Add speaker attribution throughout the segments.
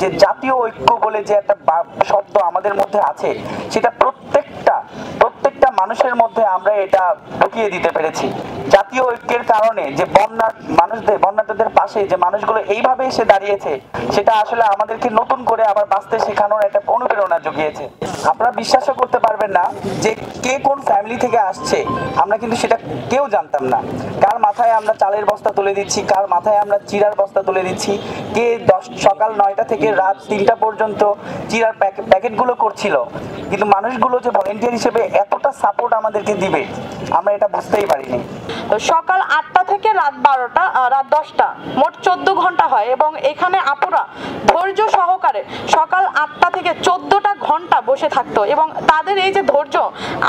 Speaker 1: যে জাতীয় ঐক্য বলে যে একটা শব্দ আমাদের মধ্যে আছে, সেটা প্রত্যেকটা মানুষের মধ্যে আমরা এটা ঢুকিয়ে দিতে পেরেছি। জাতীয় ঐক্যের কারণে যে বন্যার্থদের পাশে যে মানুষগুলো এইভাবে এসে দাঁড়িয়েছে, সেটা আসলে আমাদেরকে নতুন করে আবার বাঁচতে শেখানোর একটা অনুপ্রেরণা জুগিয়েছে। আপনারা বিশ্বাসও করতে পারবেন না যে কে কোন ফ্যামিলি থেকে আসছে, আমরা কিন্তু সেটা কেউ জানতাম না। কার মাথায় আমরা চালের বস্তা তুলে দিচ্ছি, কার মাথায় আমরা চিড়ার বস্তা তুলে দিচ্ছি, কে সকাল 9টা থেকে রাত 3টা পর্যন্ত চিড়ার প্যাকেটগুলো করছিল। কিন্তু মানুষগুলো যে ভলেন্টিয়ার হিসেবে এতটা সাপোর্ট আমাদেরকে দিবে, আমরা এটা বুঝতেই পারিনি।
Speaker 2: সকাল 8টা থেকে রাত 12টা, রাত 10টা, মোট 14 ঘন্টা হয় এবং এখানে আপুরা ধৈর্য সহকারে সকাল 8টা থেকে 14টা ঘন্টা বসে থাকতো এবং তাদের এই যে ধৈর্য,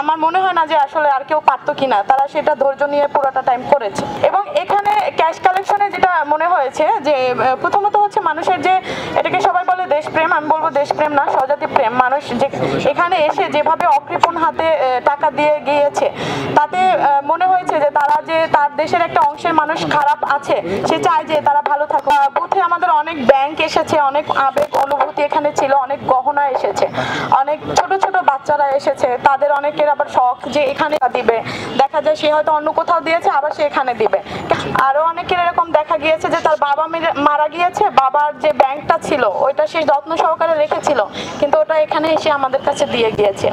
Speaker 2: আমার মনে হয় না যে আসলে আর কেউ পারতো কিনা, তারা সেটা ধৈর্য নিয়ে পুরোটা টাইম করেছে। এবং এখানে ক্যাশ কালেকশনে যেটা মনে হয়েছে যে প্রথমত হচ্ছে মানুষের যে, এটাকে সবাই বলে দেশপ্রেম, আমি বলবো দেশপ্রেম না, স্বজাতি প্রেম। মানুষ যে এখানে এসে যেভাবে অকৃপণ হাতে টাকা দিয়ে গিয়েছে, তাতে মনে হয়েছে যে তারা যে তার দেশের একটা অংশের মানুষ খারাপ আছে, সে চায় যে তারা ভালো থাকুক। বুথে আমাদের অনেক ব্যাংক এসেছে, অনেক আবেগ অনুভূতি এখানে ছিল, অনেক গহনা এসেছে, অনেক ছোট ছোট বাচ্চারা এসেছে, তাদের অনেকের আবার শখ যে এখানে দিবে, দেখা যায় সে হয়তো অন্য কোথাও দিয়েছে আবার সে এখানে দিবে। আরো অনেকের এরকম দেখা গিয়েছে যে তার বাবা মারা গিয়েছে, বাবার যে ব্যাংকটা ছিল ওইটা সে যত্ন সহকারে রেখেছিল, কিন্তু ওটা এখানে এসে আমাদের কাছে দিয়ে গিয়েছে।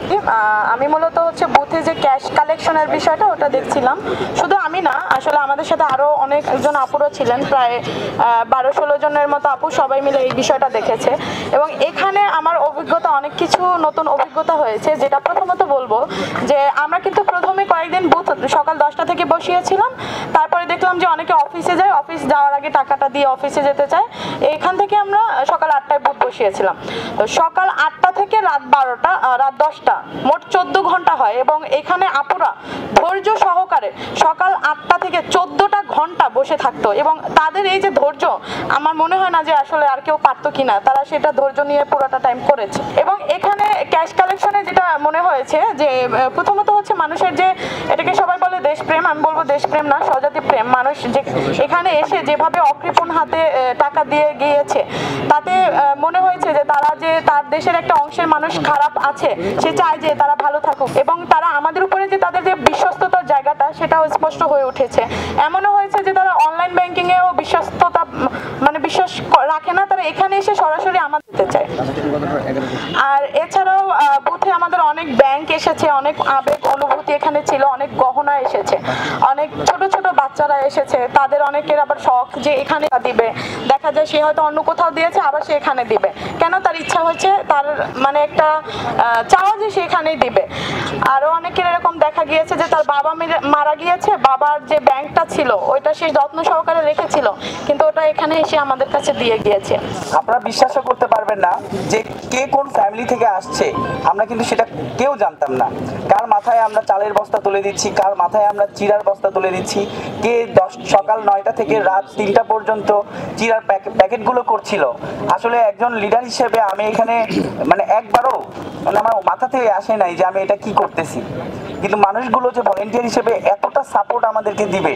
Speaker 2: আমি মূলত হচ্ছে বুথে যে ক্যাশ কালেকশনের বিষয়টা ওটা দেখছিলাম। শুধু আমি না, আসলে আমাদের সাথে আরো অনেকজন আপুরা ছিলেন, প্রায় 12-16 জনের মতো আপু, সবাই মিলে এই বিষয়টা দেখেছে। এবং এখানে আমার অভিজ্ঞতা, অনেক কিছু নতুন অভিজ্ঞতা হয়েছে। যেটা প্রথমত বলবো যে আমরা কিন্তু প্রথমে কয়েকদিন বুথ সকাল 10টা থেকে বসিয়েছিলাম, তারপরে দেখলাম যে অনেকে অফিসে যায়, অফিস যাওয়ার আগে টাকাটা দিয়ে অফিসে যেতে চায়, এখান থেকে আমরা সকাল 8টায় বুথ বসিয়েছিলাম। তো সকাল 8টা থেকে রাত 12টা, রাত 10টা, মোট 14 ঘন্টা হয় এবং এখানে আপুরা ধৈর্য সহকারে সকাল 8টা থেকে 14টা ঘন্টা বসে থাকতো এবং তাদের এই যে ধৈর্য, আমার মনে হয় না যে আসলে আর কেউ পারতো কিনা, তারা সেটা ধৈর্য নিয়ে পুরোটা টাইম করেছে। এবং এখানে ক্যাশ কালেকশনে যেটা মনে হয়েছে যে প্রথমত হচ্ছে মানুষের যে, এটাকে সবাই বলে দেশপ্রেম, আমি বলবো দেশপ্রেম না, স্বজাতি প্রেম। মানুষ যে এখানে এসে যেভাবে অকৃপণ হাতে টাকা দিয়ে গিয়েছে, তাতে মনে হয়েছে যে তারা যে তার দেশের একটা অংশের মানুষ খারাপ আছে, সে চায় যে তারা ভালো থাকুক এবং তারা আমাদের উপরে যে তাদের যে বিশ্বস্ততার জায়গাটা, সেটাও স্পষ্ট হয়ে উঠেছে। এমনও হয়েছে যে তারা অনলাইন ব্যাংকিং এও বিশ্বস্ততা বিশ্বাস রাখে না, তারা এখানে এসে সরাসরি আমাদের দিতে চায়। আর এছাড়াও বুথে আমাদের অনেক ব্যাংক এসেছে, অনেক আবেগ অনুভূতি এখানে ছিল, অনেক গহনা এসেছে, অনেক ছোট ছোট বাচ্চারা এসেছে, তাদের অনেকের আবার শখ যে এখানে দিবে, দেখা যায় সে হয়তো অন্য কোথাও দিয়েছে আবার সে এখানে দিবে, কেন তার ইচ্ছা হচ্ছে, তার একটা চাওয়া যে সে এখানেই দিবে। আরো অনেকের এরকম দেখা গিয়েছে যে তার বাবা মারা গিয়েছে, বাবার যে ব্যাংকটা ছিল ওইটা সে যত্ন সহকারে রেখেছিল, কিন্তু ওটা এখানে এসে আমাদের কাছে দিয়ে গিয়েছে।
Speaker 1: আপনারা বিশ্বাসও করতে পারবেন না যে কে কোন ফ্যামিলি থেকে আসছে, আমরা কিন্তু সেটা কেউ জানতাম না। কার মাথায় আমরা চালের বস্তা তুলে দিচ্ছি, কার মাথায় আমরা চিড়ার বস্তা তুলে দিচ্ছি, কে সকাল 9টা থেকে রাত 3টা পর্যন্ত চিড়ার প্যাকেটগুলো করছিল। আসলে একজন লিডার হিসেবে আমি এখানে একবারও আমার মাথা থেকে আসে নাই যে আমি এটা কি করতেছি, কিন্তু মানুষগুলো যে ভলেন্টিয়ার হিসেবে এতটা সাপোর্ট আমাদেরকে দিবে,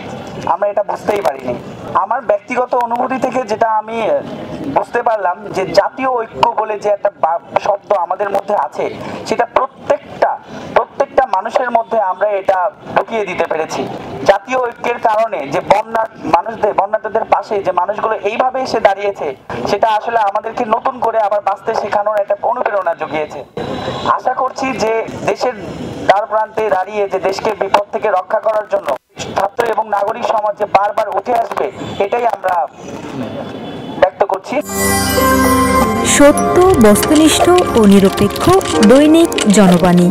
Speaker 1: আমরা এটা বুঝতেই পারিনি। আমার ব্যক্তিগত অনুভূতি থেকে যেটা আমি বুঝতে পারলাম যে জাতীয় ঐক্য বলে যে একটা শব্দ আমাদের মধ্যে আছে, সেটা প্রত্যেকটা মানুষের মধ্যে আমরা এটা ঢুকিয়ে দিতে পেরেছি। জাতীয় ঐক্যের কারণে যে বন্যার্থদের পাশে যে মানুষগুলো এইভাবে এসে দাঁড়িয়েছে, সেটা আসলে আমাদেরকে নতুন করে আবার বাঁচতে শেখানোর একটা অনুপ্রেরণা জুগিয়েছে। আশা করছি যে দেশের দ্বার প্রান্তে দাঁড়িয়ে যে দেশকে বিপদ থেকে রক্ষা করার জন্য ছাত্র এবং নাগরিক সমাজ যে বারবার উঠে আসবে, এটাই আমরা ব্যক্ত করছি।
Speaker 3: সত্য, বস্তুনিষ্ঠ ও নিরপেক্ষ দৈনিক জনবাণী।